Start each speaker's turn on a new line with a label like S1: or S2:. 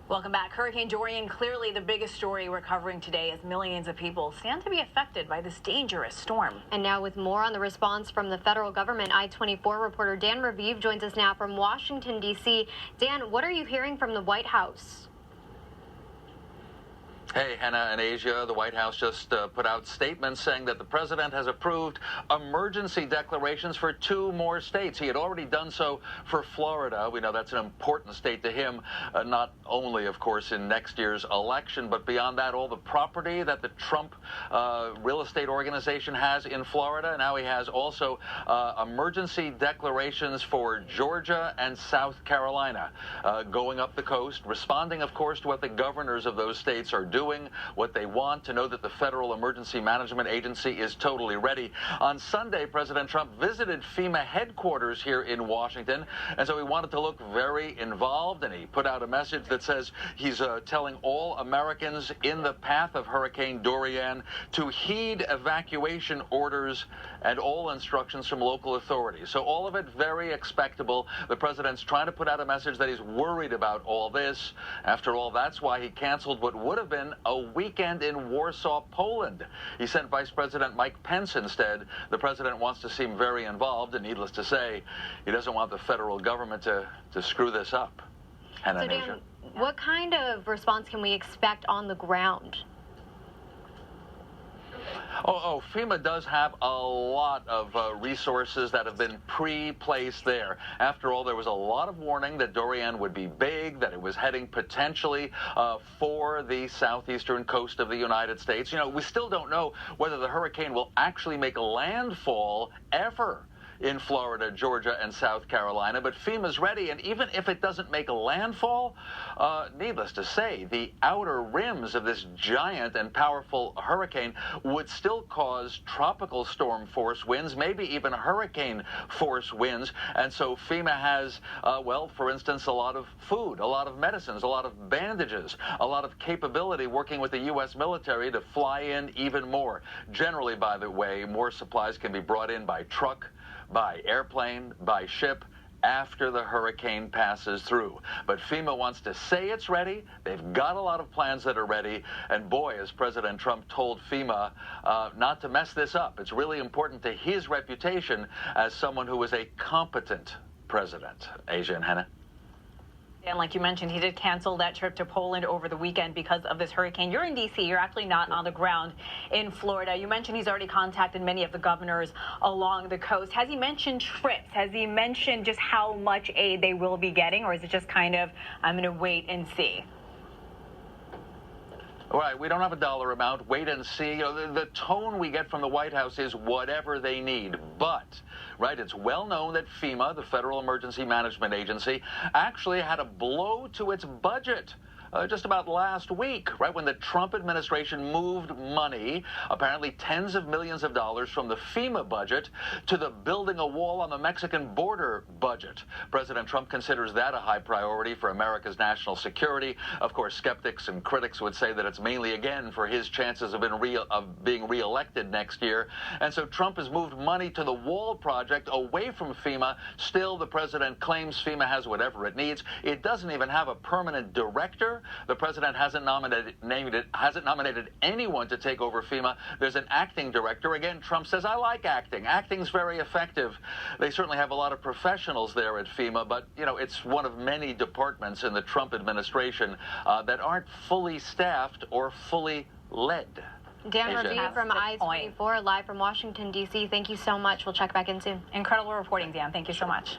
S1: Welcome back. Hurricane Dorian, clearly the biggest story we're covering today as millions of people stand to be affected by this dangerous storm.
S2: And now with more on the response from the federal government, I24 reporter Dan Raviv joins us now from Washington, D.C. Dan, what are you hearing from the White House?
S3: Hey, Hannah and Asia, the White House just put out statements saying that the president has approved emergency declarations for 2 more states. He had already done so for Florida. We know that's an important state to him, not only, of course, in next year's election, but beyond that, all the property that the Trump real estate organization has in Florida. Now he has also emergency declarations for Georgia and South Carolina going up the coast, responding, of course, to what the governors of those states are doing, what they want, to know that the Federal Emergency Management Agency is totally ready. On Sunday, President Trump visited FEMA headquarters here in Washington, and so he wanted to look very involved, and he put out a message that says he's telling all Americans in the path of Hurricane Dorian to heed evacuation orders and all instructions from local authorities. So all of it very expectable. The president's trying to put out a message that he's worried about all this. After all, that's why he canceled what would have been a weekend in Warsaw, Poland. He sent Vice President Mike Pence instead. The president wants to seem very involved, and needless to say, he doesn't want the federal government to screw this up.
S2: So Dan, what kind of response can we expect on the ground?
S3: FEMA does have a lot of resources that have been pre-placed there. After all, there was a lot of warning that Dorian would be big, that it was heading potentially for the southeastern coast of the United States. You know, we still don't know whether the hurricane will actually make landfall ever in Florida, Georgia, and South Carolina, but FEMA's ready, and even if it doesn't make a landfall, needless to say, the outer rims of this giant and powerful hurricane would still cause tropical storm force winds, maybe even hurricane force winds, and so FEMA has, for instance, a lot of food, a lot of medicines, a lot of bandages, a lot of capability working with the U.S. military to fly in even more. Generally, by the way, more supplies can be brought in by truck, by airplane, by ship, after the hurricane passes through. But FEMA wants to say it's ready. They've got a lot of plans that are ready. And boy, as President Trump told FEMA not to mess this up. It's really important to his reputation as someone who is a competent president. Asia and Hannah.
S1: And like you mentioned, he did cancel that trip to Poland over the weekend because of this hurricane. You're in D.C. You're actually not on the ground in Florida. You mentioned he's already contacted many of the governors along the coast. Has he mentioned trips? Has he mentioned just how much aid they will be getting? Or is it just kind of, I'm going to wait and see?
S3: All right, we don't have a dollar amount. Wait and see. You know, the tone we get from the White House is whatever they need. But, right, it's well known that FEMA, the Federal Emergency Management Agency, actually had a blow to its budget just about last week, right, when the Trump administration moved money, apparently tens of millions of dollars, from the FEMA budget to the building a wall on the Mexican border budget. President Trump considers that a high priority for America's national security. Of course, skeptics and critics would say that it's mainly, again, for his chances of being reelected next year. And so Trump has moved money to the wall project away from FEMA. Still, the president claims FEMA has whatever it needs. It doesn't even have a permanent director. The president hasn't nominated anyone to take over FEMA. There's an acting director. Again, Trump says, I like acting. Acting's very effective. They certainly have a lot of professionals there at FEMA, but, you know, it's one of many departments in the Trump administration that aren't fully staffed or fully led.
S2: Dan Raviv from I24, live from Washington, D.C. Thank you so much. We'll check back in soon.
S1: Incredible reporting, Dan. Thank you so much.